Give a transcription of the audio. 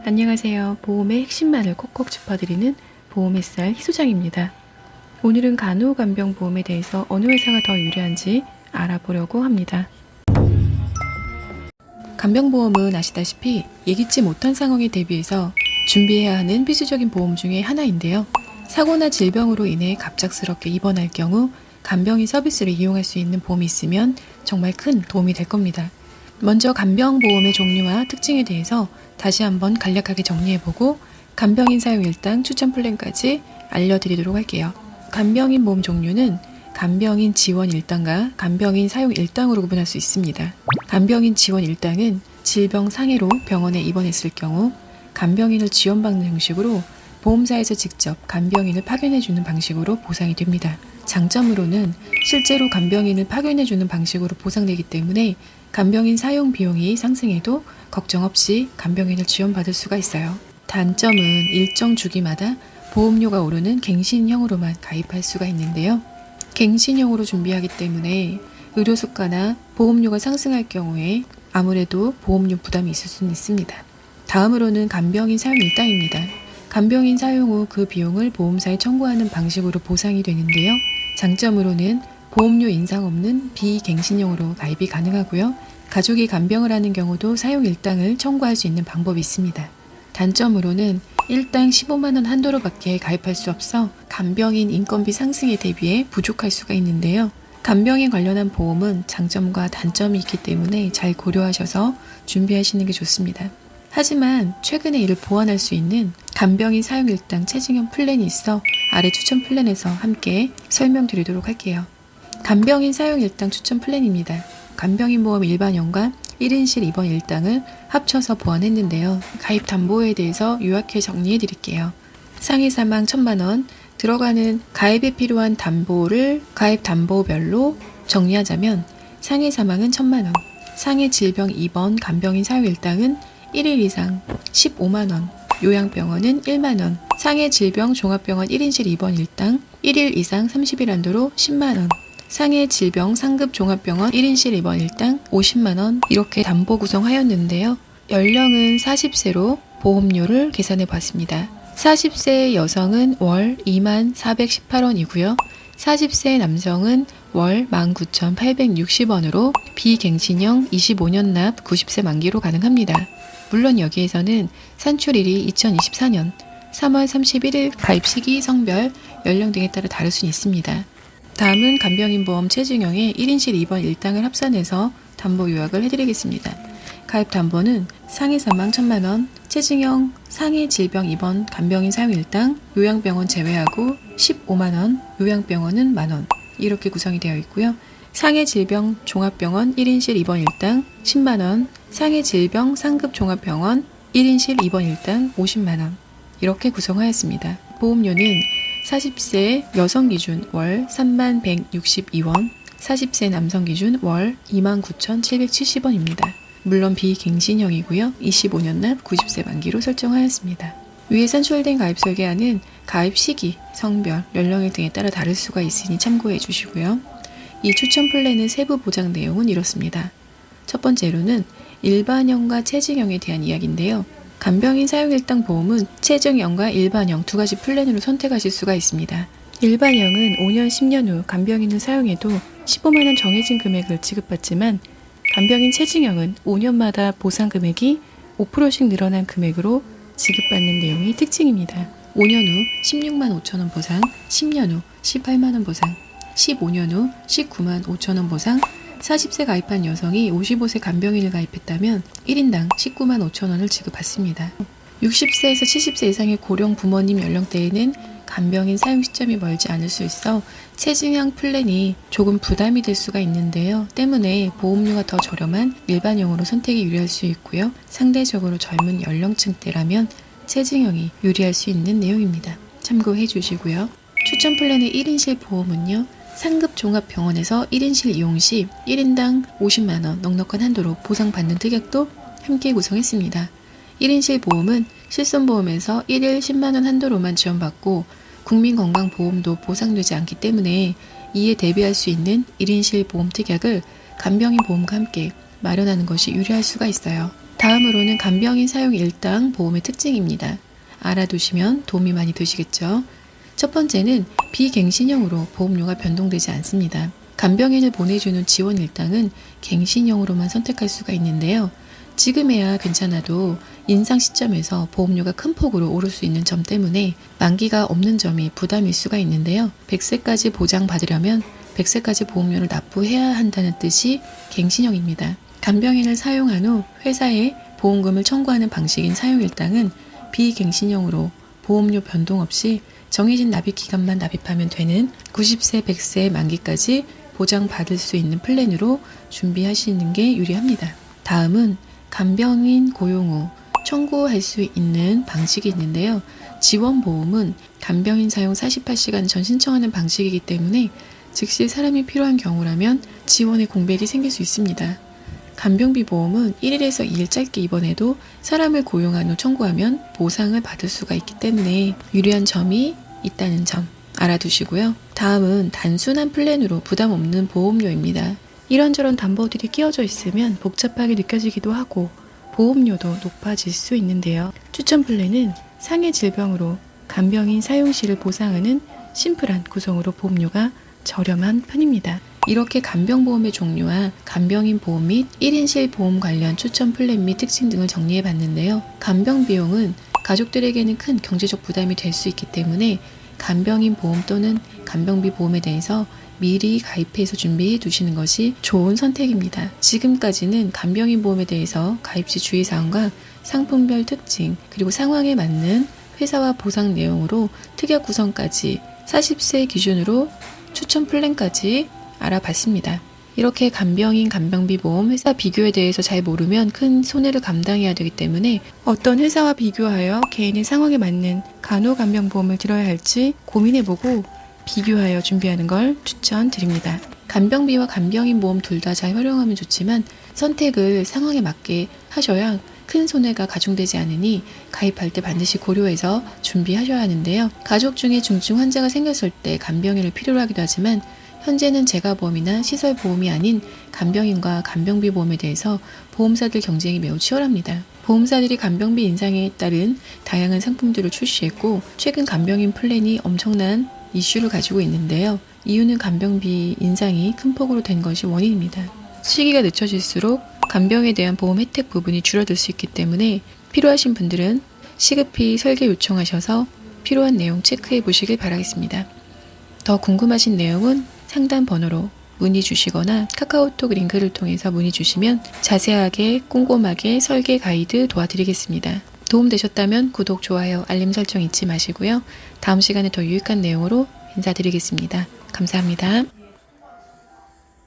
안녕하세요. 보험의 핵심만을 콕콕 짚어드리는 보험 햇살 희소장입니다. 오늘은 간호간병보험에 대해서 어느 회사가 더 유리한지 알아보려고 합니다. 간병보험은 아시다시피 예기치 못한 상황에 대비해서 준비해야 하는 필수적인 보험 중에 하나인데요. 사고나 질병으로 인해 갑작스럽게 입원할 경우 간병인 서비스를 이용할 수 있는 보험이 있으면 정말 큰 도움이 될 겁니다. 먼저 간병보험의 종류와 특징에 대해서 다시 한번 간략하게 정리해보고 간병인 사용 일당 추천 플랜까지 알려드리도록 할게요. 간병인 보험 종류는 간병인 지원 일당과 간병인 사용 일당으로 구분할 수 있습니다. 간병인 지원 일당은 질병 상해로 병원에 입원했을 경우 간병인을 지원받는 형식으로 보험사에서 직접 간병인을 파견해주는 방식으로 보상이 됩니다. 장점으로는 실제로 간병인을 파견해주는 방식으로 보상되기 때문에 간병인 사용 비용이 상승해도 걱정 없이 간병인을 지원받을 수가 있어요. 단점은 일정 주기마다 보험료가 오르는 갱신형으로만 가입할 수가 있는데요. 갱신형으로 준비하기 때문에 의료수가나 보험료가 상승할 경우에 아무래도 보험료 부담이 있을 수는 있습니다. 다음으로는 간병인 사용 일당입니다. 간병인 사용 후 그 비용을 보험사에 청구하는 방식으로 보상이 되는데요. 장점으로는 보험료 인상 없는 비갱신형으로 가입이 가능하고요. 가족이 간병을 하는 경우도 사용 일당을 청구할 수 있는 방법이 있습니다. 단점으로는 일당 15만 원 한도로밖에 가입할 수 없어 간병인 인건비 상승에 대비해 부족할 수가 있는데요. 간병인 관련한 보험은 장점과 단점이 있기 때문에 잘 고려하셔서 준비하시는 게 좋습니다. 하지만 최근에 이를 보완할 수 있는 간병인 사용 일당 체증형 플랜이 있어 아래 추천 플랜에서 함께 설명드리도록 할게요. 간병인 사용 일당 추천 플랜입니다. 간병인 보험 일반형과 1인실 입원 일당을 합쳐서 보완했는데요. 가입 담보에 대해서 요약해 정리해 드릴게요. 상해 사망 1,000만 원, 들어가는 가입에 필요한 담보를 가입 담보별로 정리하자면 상해 사망은 1,000만 원, 상해 질병 입원 간병인 사용 일당은 1일 이상 15만 원, 요양병원은 1만 원, 상해 질병 종합병원 1인실 입원 일당 1일 이상 30일 한도로 10만 원, 상해 질병 상급 종합병원 1인실 입원 일당 50만 원 이렇게 담보 구성하였는데요. 연령은 40세로 보험료를 계산해 봤습니다. 40세 여성은 월 2418원이고요. 40세 남성은 월 19,860원으로 비갱신형 25년 납 90세 만기로 가능합니다. 물론 여기에서는 산출일이 2024년 3월 31일 가입 시기, 성별, 연령 등에 따라 다를 수 있습니다. 다음은 간병인 보험 체증형의 1인실 입원 일당을 합산해서 담보 요약을 해드리겠습니다. 가입 담보는 상해 사망 1,000만 원, 체증형 상해 질병 입원 간병인 사용 일당, 요양병원 제외하고 15만 원, 요양병원은 만 원 이렇게 구성이 되어 있고요. 상해 질병 종합병원 1인실 입원 일당 10만 원, 상해 질병 상급 종합병원 1인실 입원 일당 50만 원 이렇게 구성하였습니다. 보험료는 40세 여성 기준 월 3162원, 40세 남성 기준 월 29,770원입니다. 물론 비갱신형이고요. 25년 납 90세 만기로 설정하였습니다. 위에 산출된 가입 설계안은 가입 시기, 성별, 연령일 등에 따라 다를 수가 있으니 참고해 주시고요. 이 추천 플랜의 세부 보장 내용은 이렇습니다. 첫 번째로는 일반형과 체증형에 대한 이야기인데요. 간병인 사용 일당 보험은 체증형과 일반형 두 가지 플랜으로 선택하실 수가 있습니다. 일반형은 5년, 10년 후 간병인을 사용해도 15만 원 정해진 금액을 지급받지만 간병인 체증형은 5년마다 보상 금액이 5%씩 늘어난 금액으로 지급받는 내용이 특징입니다. 5년 후 16만 5천 원 보상, 10년 후 18만 원 보상, 15년 후 19만 5천 원 보상, 40세 가입한 여성이 55세 간병인을 가입했다면 1인당 19만 5천 원을 지급받습니다. 60세에서 70세 이상의 고령 부모님 연령대에는 간병인 사용 시점이 멀지 않을 수 있어 체증형 플랜이 조금 부담이 될 수가 있는데요. 때문에 보험료가 더 저렴한 일반형으로 선택이 유리할 수 있고요. 상대적으로 젊은 연령층대라면 체증형이 유리할 수 있는 내용입니다. 참고해 주시고요. 추천 플랜의 1인실 보험은요. 상급 종합병원에서 1인실 이용 시 1인당 50만 원 넉넉한 한도로 보상받는 특약도 함께 구성했습니다. 1인실 보험은 실손보험에서 1일 10만 원 한도로만 지원받고 국민건강보험도 보상되지 않기 때문에 이에 대비할 수 있는 1인실 보험 특약을 간병인 보험과 함께 마련하는 것이 유리할 수가 있어요. 다음으로는 간병인 사용 일당 보험의 특징입니다. 알아두시면 도움이 많이 되시겠죠. 첫 번째는 비갱신형으로 보험료가 변동되지 않습니다. 간병인을 보내주는 지원 일당은 갱신형으로만 선택할 수가 있는데요. 지금에야 괜찮아도 인상 시점에서 보험료가 큰 폭으로 오를 수 있는 점 때문에 만기가 없는 점이 부담일 수가 있는데요. 100세까지 보장받으려면 100세까지 보험료를 납부해야 한다는 뜻이 갱신형입니다. 간병인을 사용한 후 회사에 보험금을 청구하는 방식인 사용일당은 비갱신형으로 보험료 변동 없이 정해진 납입 기간만 납입하면 되는 90세, 100세 만기까지 보장받을 수 있는 플랜으로 준비하시는 게 유리합니다. 다음은 간병인 고용 후 청구할 수 있는 방식이 있는데요. 지원보험은 간병인 사용 48시간 전 신청하는 방식이기 때문에 즉시 사람이 필요한 경우라면 지원의 공백이 생길 수 있습니다. 간병비 보험은 1일에서 2일 짧게 입원해도 사람을 고용한 후 청구하면 보상을 받을 수가 있기 때문에 유리한 점이 있다는 점 알아두시고요. 다음은 단순한 플랜으로 부담 없는 보험료입니다. 이런저런 담보들이 끼워져 있으면 복잡하게 느껴지기도 하고 보험료도 높아질 수 있는데요. 추천 플랜은 상해 질병으로 간병인 사용 시를 보상하는 심플한 구성으로 보험료가 저렴한 편입니다. 이렇게 간병보험의 종류와 간병인 보험 및 1인실 보험 관련 추천 플랜 및 특징 등을 정리해 봤는데요. 간병 비용은 가족들에게는 큰 경제적 부담이 될 수 있기 때문에 간병인 보험 또는 간병비 보험에 대해서 미리 가입해서 준비해 두시는 것이 좋은 선택입니다. 지금까지는 간병인 보험에 대해서 가입 시 주의사항과 상품별 특징 그리고 상황에 맞는 회사와 보상 내용으로 특약 구성까지 40세 기준으로 추천 플랜까지 알아봤습니다. 이렇게 간병인, 간병비 보험, 회사 비교에 대해서 잘 모르면 큰 손해를 감당해야 되기 때문에 어떤 회사와 비교하여 개인의 상황에 맞는 간호간병보험을 들어야 할지 고민해보고 비교하여 준비하는 걸 추천드립니다. 간병비와 간병인 보험 둘 다 잘 활용하면 좋지만 선택을 상황에 맞게 하셔야 큰 손해가 가중되지 않으니 가입할 때 반드시 고려해서 준비하셔야 하는데요. 가족 중에 중증 환자가 생겼을 때 간병인을 필요로 하기도 하지만 현재는 재가보험이나 시설보험이 아닌 간병인과 간병비 보험에 대해서 보험사들 경쟁이 매우 치열합니다. 보험사들이 간병비 인상에 따른 다양한 상품들을 출시했고 최근 간병인 플랜이 엄청난 이슈를 가지고 있는데요. 이유는 간병비 인상이 큰 폭으로 된 것이 원인입니다. 시기가 늦춰질수록 간병에 대한 보험 혜택 부분이 줄어들 수 있기 때문에 필요하신 분들은 시급히 설계 요청하셔서 필요한 내용 체크해 보시길 바라겠습니다. 더 궁금하신 내용은 상담 번호로 문의 주시거나 카카오톡 링크를 통해서 문의 주시면 자세하게 꼼꼼하게 설계 가이드 도와드리겠습니다. 도움되셨다면 구독, 좋아요, 알림 설정 잊지 마시고요. 다음 시간에 더 유익한 내용으로 인사드리겠습니다. 감사합니다.